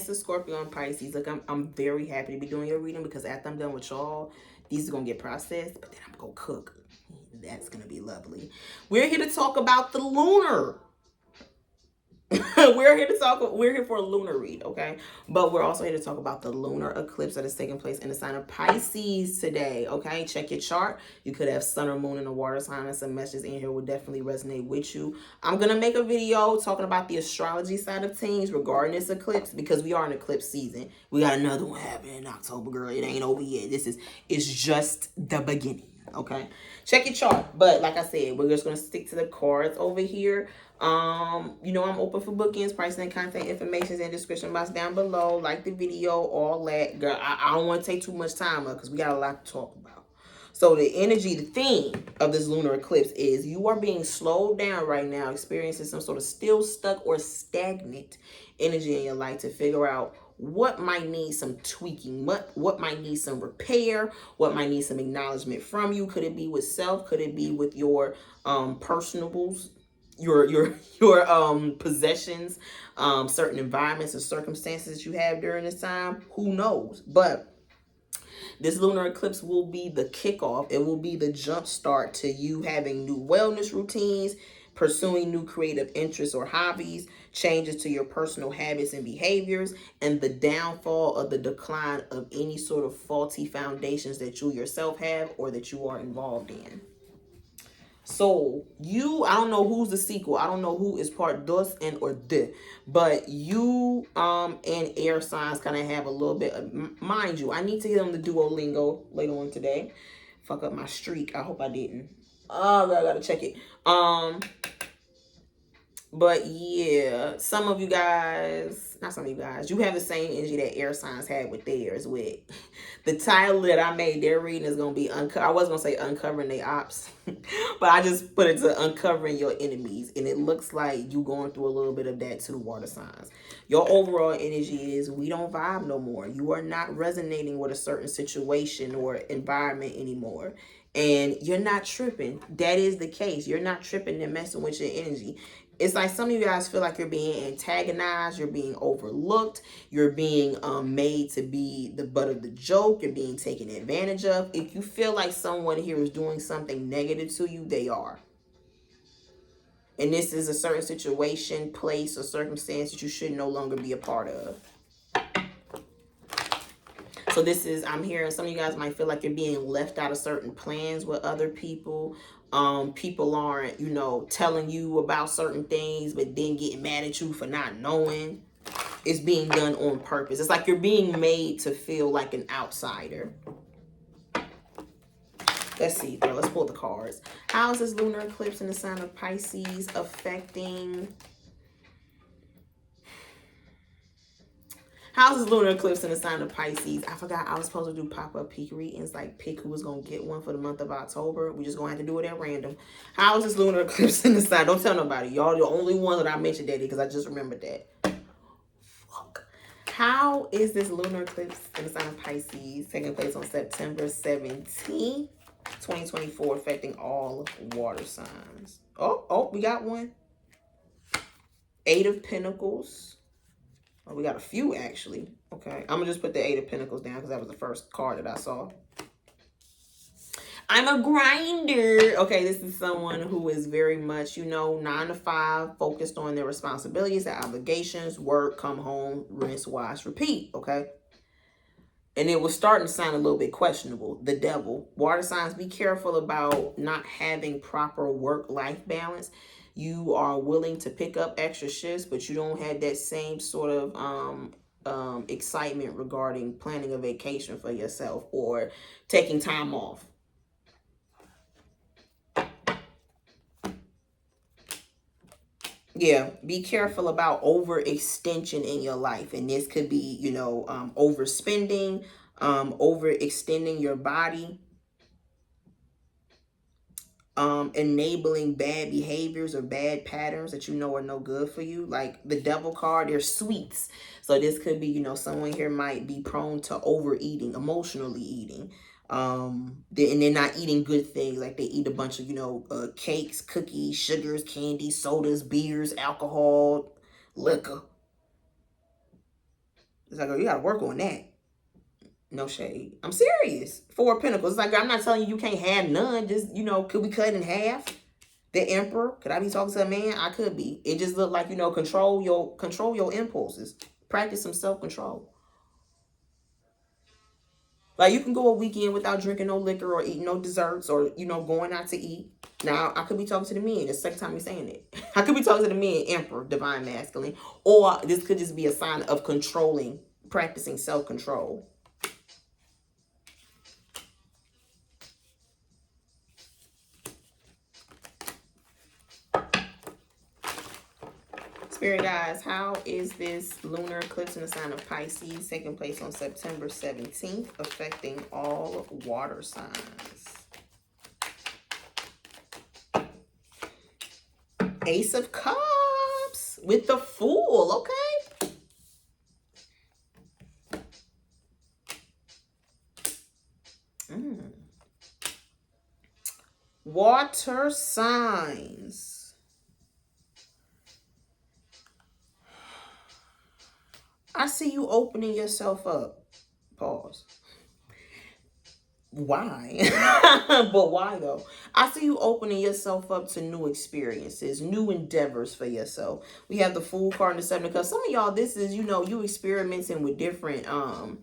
Cancer, Scorpio, and Pisces. Look, I'm very happy to be doing your reading because after I'm done with y'all, these are going to get processed, but then I'm going to cook. That's going to be lovely. We're here to talk about the lunar. We're here for a lunar read, okay? But we're also here to talk about the lunar eclipse that is taking place in the sign of Pisces today, okay? Check your chart. You could have sun or moon in a water sign, and some messages in here will definitely resonate with you. I'm gonna make a video talking about the astrology side of things regarding this eclipse because we are in eclipse season. We got another one happening in October, girl. It ain't over yet. It's just the beginning, okay? Check your chart. But like I said, we're just gonna stick to the cards over here. You know, I'm open for bookings, pricing, and contact information in the description box down below. Like the video, all that. Girl, I don't want to take too much time up because we got a lot to talk about. So the energy, the theme of this lunar eclipse is you are being slowed down right now, experiencing some sort of still stuck or stagnant energy in your life to figure out what might need some tweaking, what might need some repair, what might need some acknowledgement from you. Could it be with self? Could it be with your personables? Your possessions, certain environments and circumstances you have during this time, who knows? But this lunar eclipse will be the kickoff. It will be the jump start to you having new wellness routines, pursuing new creative interests or hobbies, changes to your personal habits and behaviors, and the downfall of the decline of any sort of faulty foundations that you yourself have or that you are involved in. So I don't know who's the sequel. I don't know who is part dos and or de, but you and air signs kind of have a little bit of, mind you, I need to get them the Duolingo later on today. Fuck up my streak. I hope I didn't. Oh, I gotta check it. But yeah, some of you guys, not some of you guys, you have the same energy that air signs had with theirs. With the title that I made, their reading is going to be, I was going to say uncovering their ops, but I just put it to uncovering your enemies. And it looks like you going through a little bit of that too, water signs. Your overall energy is we don't vibe no more. You are not resonating with a certain situation or environment anymore. And you're not tripping. That is the case. You're not tripping and messing with your energy. It's like some of you guys feel like you're being antagonized, you're being overlooked, you're being made to be the butt of the joke, you're being taken advantage of. If you feel like someone here is doing something negative to you, they are. And this is a certain situation, place, or circumstance that you should no longer be a part of. So this is, I'm hearing some of you guys might feel like you're being left out of certain plans with other people. People aren't, you know, telling you about certain things, but then getting mad at you for not knowing. It's being done on purpose. It's like you're being made to feel like an outsider. Let's see, girl. Let's pull the cards. How is this lunar eclipse in the sign of Pisces affecting... How's this lunar eclipse in the sign of Pisces? I forgot I was supposed to do pop-up peak readings, like pick who was going to get one for the month of October. We're just going to have to do it at random. How is this lunar eclipse in the sign? Don't tell nobody. Y'all the only one that I mentioned that because I just remembered that. Fuck. How is this lunar eclipse in the sign of Pisces taking place on September 17th, 2024, affecting all water signs? Oh, we got one. 8 of Pentacles. Oh, we got a few, actually. Okay. I'm going to just put the 8 of Pentacles down because that was the first card that I saw. I'm a grinder. Okay, this is someone who is very much, you know, 9 to 5, focused on their responsibilities, their obligations, work, come home, rinse, wash, repeat. Okay. And it was starting to sound a little bit questionable. The devil. Water signs, be careful about not having proper work-life balance. You are willing to pick up extra shifts, but you don't have that same sort of excitement regarding planning a vacation for yourself or taking time off. Yeah, be careful about overextension in your life. And this could be, you know, overspending, overextending your body. Enabling bad behaviors or bad patterns that you know are no good for you. Like the devil card, they're sweets. So this could be, you know, someone here might be prone to overeating, emotionally eating. And they're not eating good things. Like they eat a bunch of, you know, cakes, cookies, sugars, candy, sodas, beers, alcohol, liquor. It's like, oh, you got to work on that. No shade. I'm serious. Four of Pentacles. It's like, I'm not telling you you can't have none. Just, you know, could we cut in half? The Emperor. Could I be talking to a man? I could be. It just looked like, you know, control your impulses. Practice some self-control. Like, you can go a weekend without drinking no liquor or eating no desserts or, you know, going out to eat. Now, I could be talking to the men. It's the second time you're saying it. I could be talking to the men, Emperor, Divine Masculine. Or this could just be a sign of controlling, practicing self-control. Spirit guys, how is this lunar eclipse in the sign of Pisces taking place on September 17th, affecting all water signs? Ace of Cups with the Fool, okay? Water signs. I see you opening yourself up. Pause. Why? But why though? I see you opening yourself up to new experiences, new endeavors for yourself. We have the Fool card and the Seven of Cups. Some of y'all, this is, you know, you experimenting with different, I'm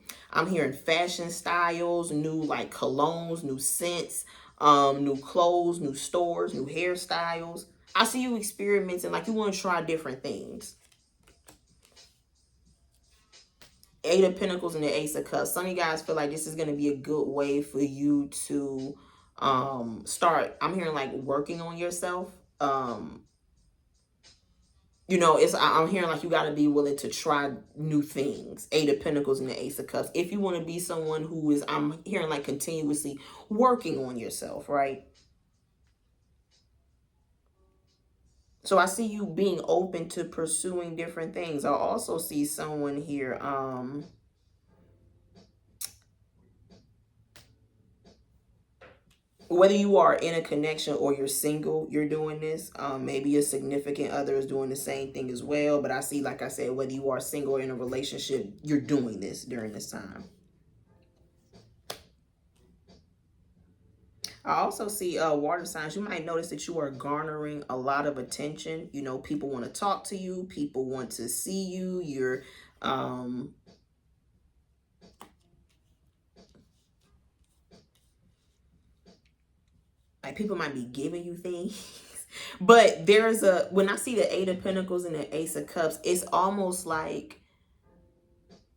hearing fashion styles, new like colognes, new scents, new clothes, new stores, new hairstyles. I see you experimenting, like you want to try different things. Eight of Pentacles and the Ace of Cups. Some of you guys feel like this is going to be a good way for you to start, I'm hearing like working on yourself. You know, I'm hearing like you got to be willing to try new things. Eight of Pentacles and the Ace of Cups. If you want to be someone who is, I'm hearing like continuously working on yourself, right? So I see you being open to pursuing different things. I also see someone here, whether you are in a connection or you're single, you're doing this. Maybe your significant other is doing the same thing as well. But I see, like I said, whether you are single or in a relationship, you're doing this during this time. I also see water signs. You might notice that you are garnering a lot of attention. You know, people want to talk to you. People want to see you. You're like, people might be giving you things. But there's when I see the Eight of Pentacles and the Ace of Cups, it's almost like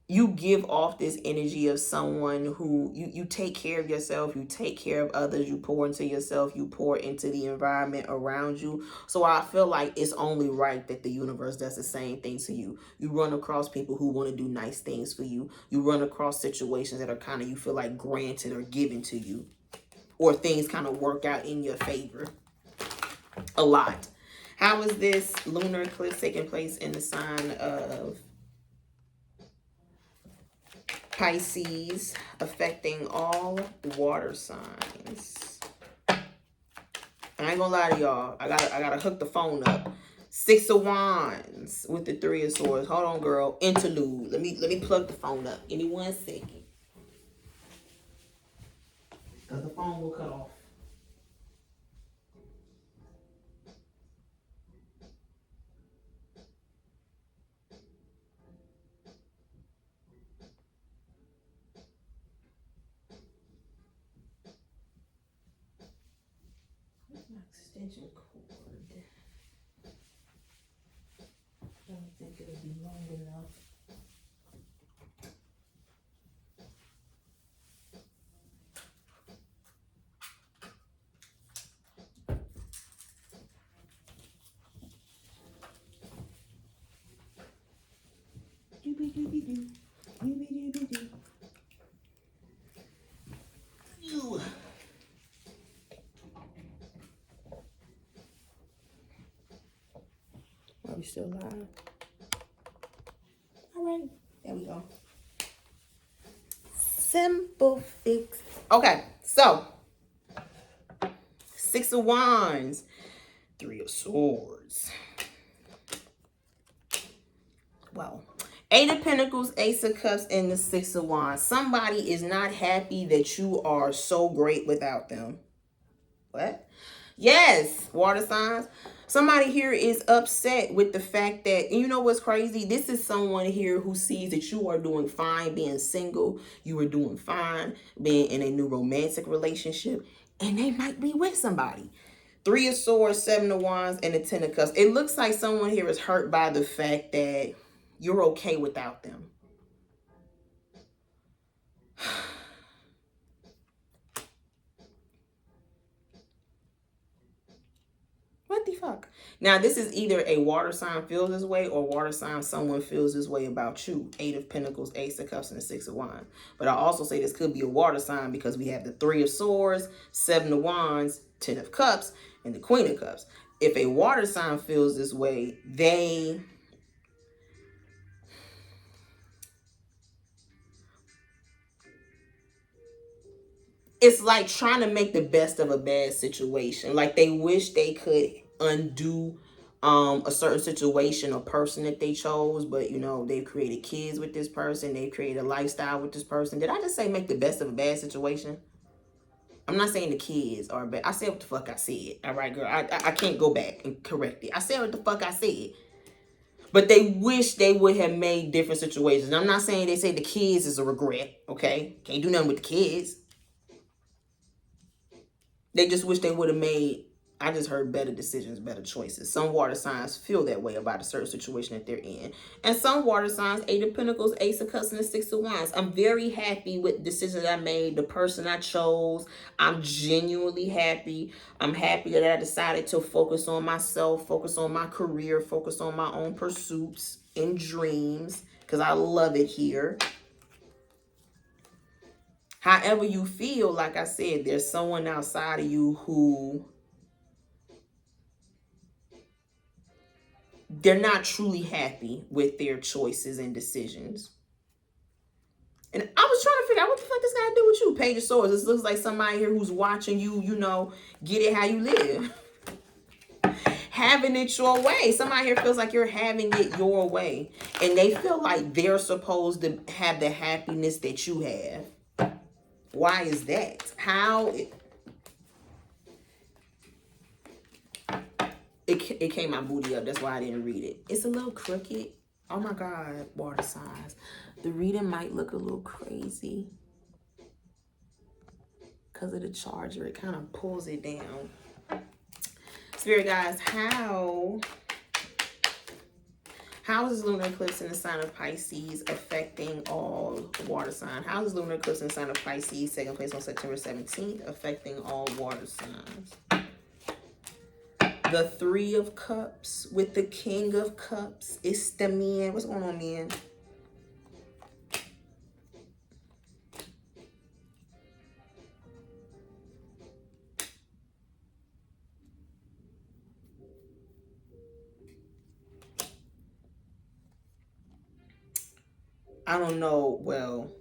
you give off this energy of someone who you take care of yourself, you take care of others, you pour into yourself, you pour into the environment around you. So I feel like it's only right that the universe does the same thing to you. You run across people who want to do nice things for you. You run across situations that are kind of, you feel like, granted or given to you, or things kind of work out in your favor a lot. How is this lunar eclipse taking place in the sign of Pisces, affecting all water signs? I ain't gonna lie to y'all. I gotta hook the phone up. Six of Wands with the Three of Swords. Hold on, girl. Interlude. Let me plug the phone up. Give me 1 second. Because the phone will cut off. Where's my extension cord? I don't think it'll be long enough. Doobie-doobie-doo. Doobie-doobie-doo. Ew. Are we still live? All right. There we go. Simple fix. Okay, so Six of Wands, Three of Swords. Well, Eight of Pentacles, Ace of Cups, and the Six of Wands. Somebody is not happy that you are so great without them. What? Yes, water signs. Somebody here is upset with the fact that, you know what's crazy? This is someone here who sees that you are doing fine being single. You are doing fine being in a new romantic relationship. And they might be with somebody. Three of Swords, Seven of Wands, and the Ten of Cups. It looks like someone here is hurt by the fact that you're okay without them. What the fuck? Now, this is either a water sign feels this way or water sign someone feels this way about you. Eight of Pentacles, Ace of Cups, and the Six of Wands. But I also say this could be a water sign because we have the Three of Swords, Seven of Wands, Ten of Cups, and the Queen of Cups. If a water sign feels this way, it's like trying to make the best of a bad situation. Like they wish they could undo a certain situation or person that they chose, but you know, they've created kids with this person, they've created a lifestyle with this person. Did I just say make the best of a bad situation? I'm not saying the kids are bad. I said what the fuck I said. All right, girl. I can't go back and correct it. I said what the fuck I said. But they wish they would have made different situations. I'm not saying they say the kids is a regret, okay? Can't do nothing with the kids. They just wish they would have made, I just heard better decisions, better choices. Some water signs feel that way about a certain situation that they're in. And some water signs, Eight of Pentacles, Ace of Cups, and the Six of Wands. I'm very happy with the decisions I made, the person I chose. I'm genuinely happy. I'm happy that I decided to focus on myself, focus on my career, focus on my own pursuits and dreams, because I love it here. However you feel, like I said, there's someone outside of you who they're not truly happy with their choices and decisions. And I was trying to figure out what the fuck this got to do with you, Page of Swords. This looks like somebody here who's watching you, you know, get it how you live. Having it your way. Somebody here feels like you're having it your way. And they feel like they're supposed to have the happiness that you have. Why is that? How? It came my booty up. That's why I didn't read it. It's a little crooked. Oh my God, water signs. The reading might look a little crazy because of the charger. It kind of pulls it down. Spirit guys, how is lunar eclipse in the sign of Pisces affecting all water signs? How is lunar eclipse in the sign of Pisces taking place on September 17th affecting all water signs? The Three of Cups with the King of Cups. It's the men. What's going on, men? I don't know. Well,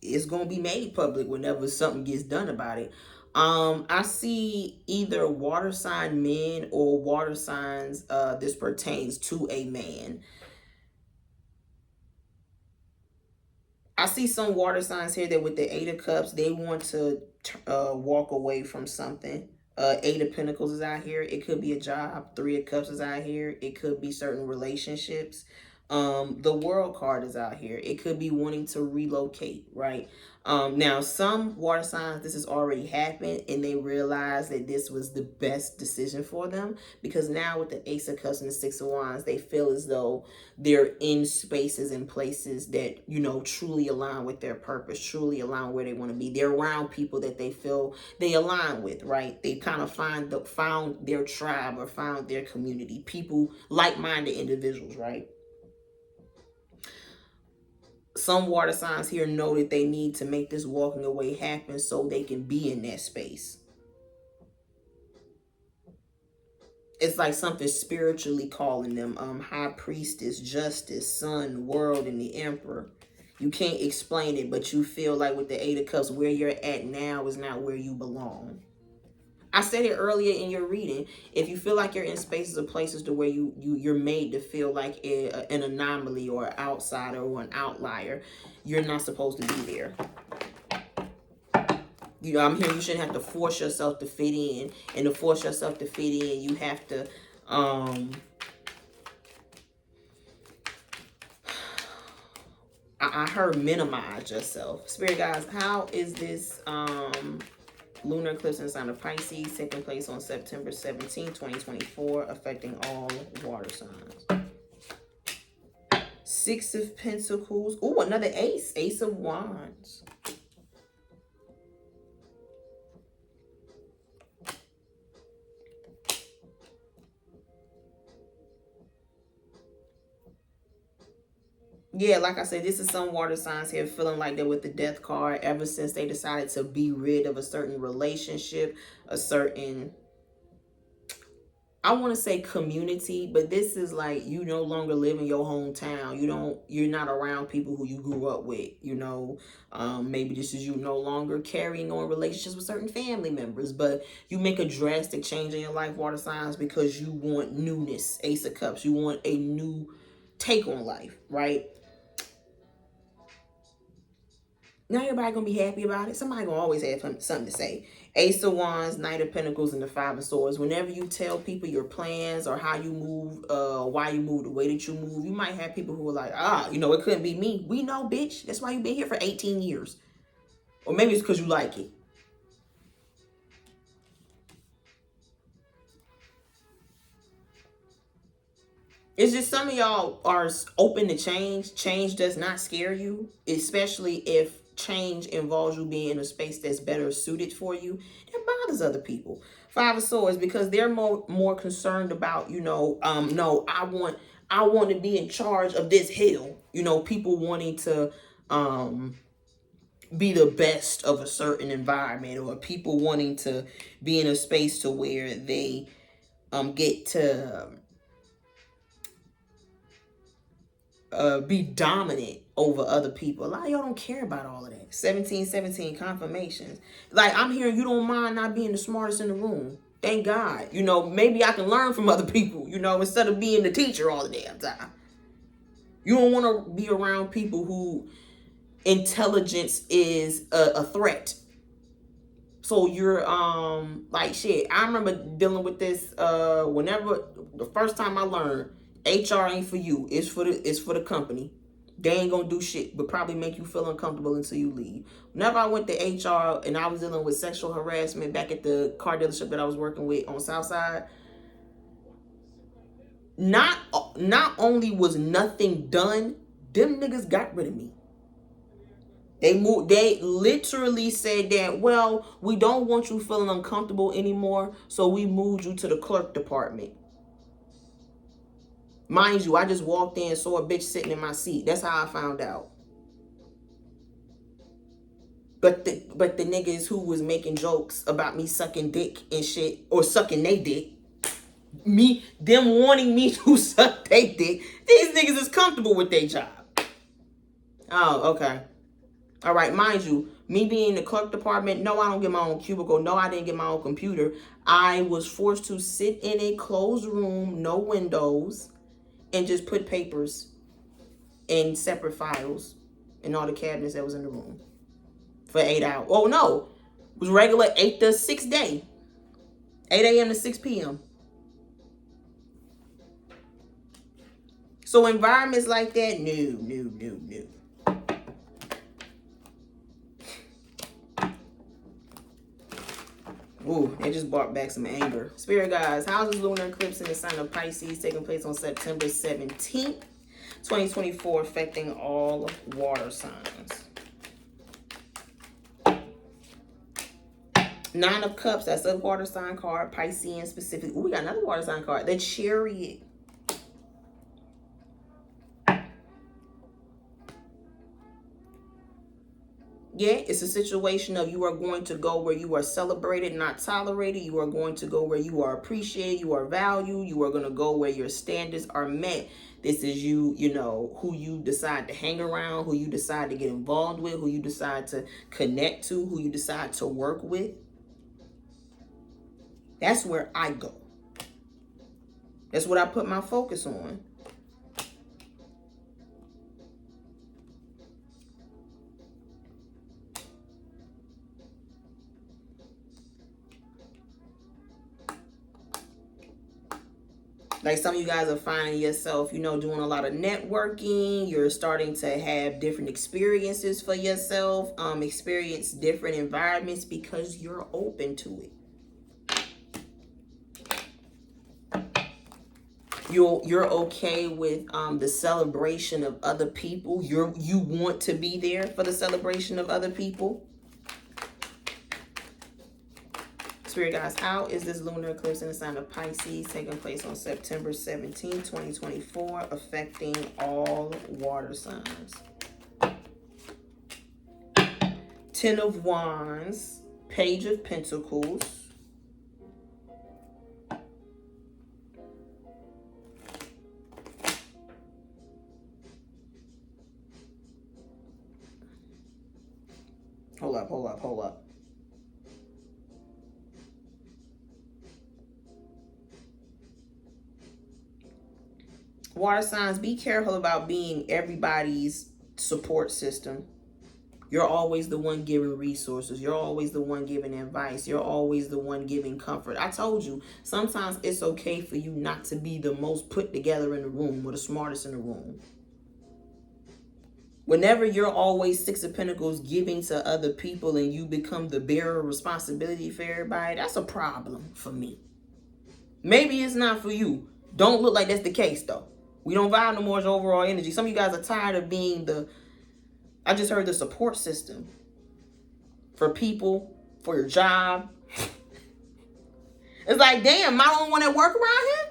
it's going to be made public whenever something gets done about it. I see either water sign men or water signs. This pertains to a man. I see some water signs here that with the Eight of Cups, they want to walk away from something. Eight of Pentacles is out here. It could be a job. Three of Cups is out here. It could be certain relationships. The World card is out here. It could be wanting to relocate, right? Now, some water signs, this has already happened and they realize that this was the best decision for them, because now with the Ace of Cups and the Six of Wands, they feel as though they're in spaces and places that, you know, truly align with their purpose, truly align where they want to be. They're around people that they feel they align with, right? They kind of found their tribe or found their community, people, like-minded individuals, right? Some water signs here know that they need to make this walking away happen so they can be in that space. It's like something spiritually calling them. High Priestess, Justice, Sun, World, and the Emperor. You can't explain it, but you feel like with the Eight of Cups, where you're at now is not where you belong. I said it earlier in your reading. If you feel like you're in spaces or places to where you're made to feel like an anomaly or an outsider or an outlier, you're not supposed to be there. You know, I'm hearing you shouldn't have to force yourself to fit in. And to force yourself to fit in, you have to I heard minimize yourself. Spirit guys, how is this lunar eclipse in the sign of Pisces taking place on September 17, 2024, affecting all water signs? Six of Pentacles. Oh, another ace. Ace of Wands. Yeah, like I said, this is some water signs here feeling like they're with the death card ever since they decided to be rid of a certain relationship, a certain, I want to say community, but this is like you no longer live in your hometown. You're not around people who you grew up with, you know. Maybe this is you no longer carrying on relationships with certain family members, but you make a drastic change in your life, water signs, because you want newness, Ace of Cups. You want a new take on life, right? Not everybody gonna be happy about it. Somebody gonna always have something to say. Ace of Wands, Knight of Pentacles, and the Five of Swords. Whenever you tell people your plans or how you move, why you move the way that you move, you might have people who are like, you know, it couldn't be me. We know, bitch. That's why you've been here for 18 years. Or maybe it's because you like it. It's just some of y'all are open to change. Change does not scare you, especially if change involves you being in a space that's better suited for you. It bothers other people. Five of Swords, because they're more concerned about, you know, no, I want to be in charge of this hill. You know, people wanting to be the best of a certain environment, or people wanting to be in a space to where they get to be dominant over other people. A lot of y'all don't care about all of that. 1717 confirmations. Like, I'm hearing you don't mind not being the smartest in the room. Thank God. You know, maybe I can learn from other people, you know, instead of being the teacher all the damn time. You don't want to be around people who intelligence is a threat. So you're like, shit, I remember dealing with this whenever the first time I learned HR ain't for you, it's for the company. They ain't gonna do shit but probably make you feel uncomfortable until you leave. Whenever I went to HR and I was dealing with sexual harassment back at the car dealership that I was working with on Southside, not only was nothing done, them niggas got rid of me. They literally said that, well, we don't want you feeling uncomfortable anymore, so we moved you to the clerk department. Mind you, I just walked in and saw a bitch sitting in my seat. That's how I found out. But the niggas who was making jokes about me sucking dick and shit, or sucking they dick, them wanting me to suck they dick, these niggas is comfortable with their job. Oh, okay. All right, mind you, me being in the clerk department, no, I don't get my own cubicle. No, I didn't get my own computer. I was forced to sit in a closed room, no windows, and just put papers in separate files in all the cabinets that was in the room for 8 hours. Oh, no. It was regular 8 to 6 day. 8 a.m. to 6 p.m. So environments like that, no. Ooh, they just brought back some anger. Spirit guys, how's this lunar eclipse in the sign of Pisces taking place on September 17th, 2024, affecting all water signs? Nine of Cups, that's a water sign card, Piscean specific. Ooh, we got another water sign card, the Chariot. Yeah, it's a situation of you are going to go where you are celebrated, not tolerated. You are going to go where you are appreciated, you are valued. You are going to go where your standards are met. This is you know, who you decide to hang around, who you decide to get involved with, who you decide to connect to, who you decide to work with. That's where I go. That's what I put my focus on. Like some of you guys are finding yourself, you know, doing a lot of networking. You're starting to have different experiences for yourself, experience different environments because you're open to it. You're okay with the celebration of other people. You want to be there for the celebration of other people. Spirit guys, how is this lunar eclipse in the sign of Pisces taking place on September 17, 2024, affecting all water signs? 10 of Wands, Page of Pentacles, hold up. Water signs, be careful about being everybody's support system. You're always the one giving resources. You're always the one giving advice. You're always the one giving comfort. I told you, sometimes it's okay for you not to be the most put together in the room or the smartest in the room. Whenever you're always Six of Pentacles giving to other people and you become the bearer of responsibility for everybody, that's a problem for me. Maybe it's not for you. Don't look like that's the case, though. We don't vibe no more as overall energy. Some of you guys are tired of being I just heard the support system for people, for your job. It's like, damn, am I the only one that work around here?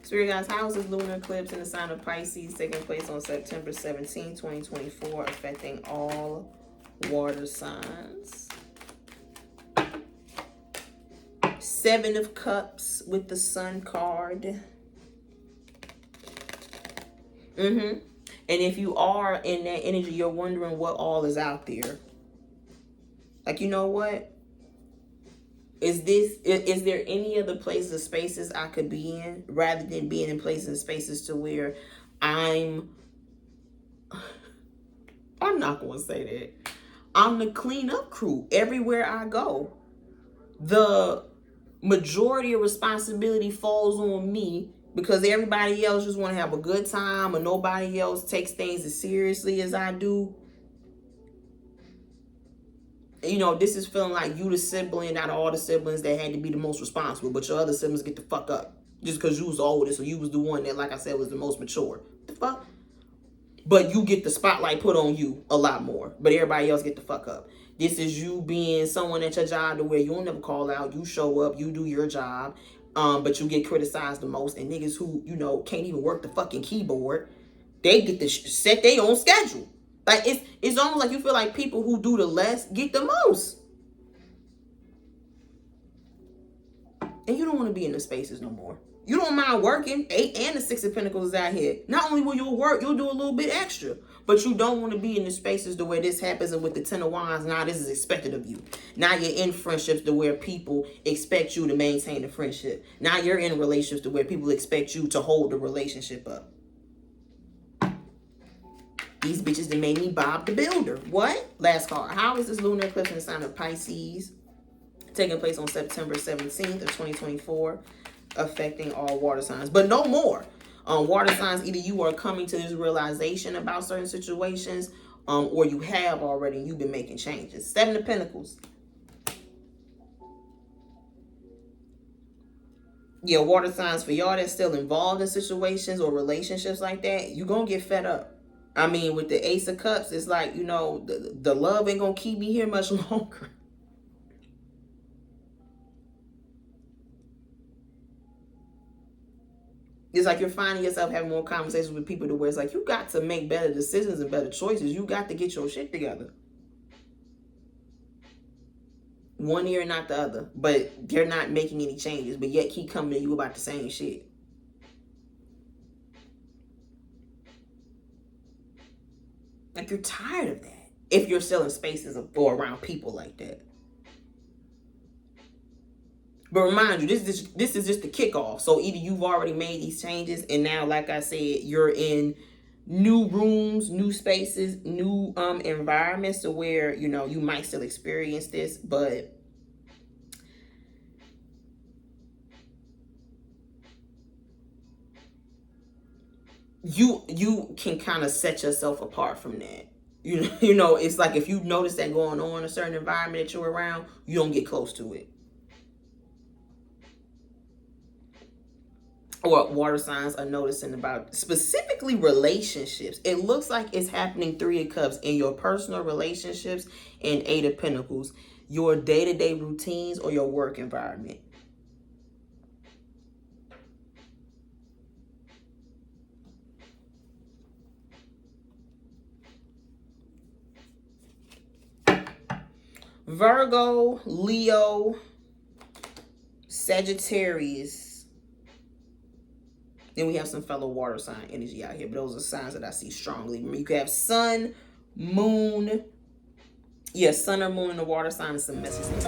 Spirit guys, how is this lunar eclipse in the sign of Pisces taking place on September 17, 2024, affecting all water signs? 7 of Cups with the Sun card. And if you are in that energy, you're wondering what all is out there. Like, you know what? Is there any other places or spaces I could be in rather than being in places and spaces to where I'm not going to say that. I'm the cleanup crew everywhere I go. The majority of responsibility falls on me because everybody else just want to have a good time or nobody else takes things as seriously as I do. You know, this is feeling like you the sibling out of all the siblings that had to be the most responsible, but your other siblings get the fuck up just because you was the oldest, so you was the one that, like I said, was the most mature. The fuck? But you get the spotlight put on you a lot more, but everybody else get the fuck up. This is you being someone at your job to where you don't never call out, you show up, you do your job, but you get criticized the most. And niggas who, you know, can't even work the fucking keyboard, they get to set their own schedule. Like, it's almost like you feel like people who do the less get the most. And you don't want to be in the spaces no more. You don't mind working. 8 and the 6 of Pentacles is out here. Not only will you work, you'll do a little bit extra. But you don't want to be in the spaces to where this happens, and with the 10 of Wands, now this is expected of you. Now you're in friendships to where people expect you to maintain the friendship. Now you're in relationships to where people expect you to hold the relationship up. These bitches that made me Bob the Builder. What? Last card. How is this lunar eclipse in the sign of Pisces taking place on September 17th of 2024, affecting all water signs? But no more. Water signs, either you are coming to this realization about certain situations, or you have already, you've been making changes. 7 of Pentacles. Yeah, water signs, for y'all that's still involved in situations or relationships like that, you're going to get fed up. I mean, with the Ace of Cups, it's like, you know, the love ain't going to keep me here much longer. It's like you're finding yourself having more conversations with people to where it's like, you got to make better decisions and better choices. You got to get your shit together. One ear, not the other. But they're not making any changes, but yet keep coming to you about the same shit. Like, you're tired of that. if you're still in spaces or around people like that. But remind you, this is just the kickoff. So either you've already made these changes, and now, like I said, you're in new rooms, new spaces, new environments, to where, you know, you might still experience this, but you can kind of set yourself apart from that. You know, it's like if you notice that going on in a certain environment that you're around, you don't get close to it. Or water signs are noticing about specifically relationships. It looks like it's happening 3 of Cups in your personal relationships and 8 of Pentacles, your day-to-day routines or your work environment. Virgo, Leo, Sagittarius. Then we have some fellow water sign energy out here, but those are signs that I see strongly. Remember, you could have sun, moon. Yeah, sun or moon in the water sign and some messages.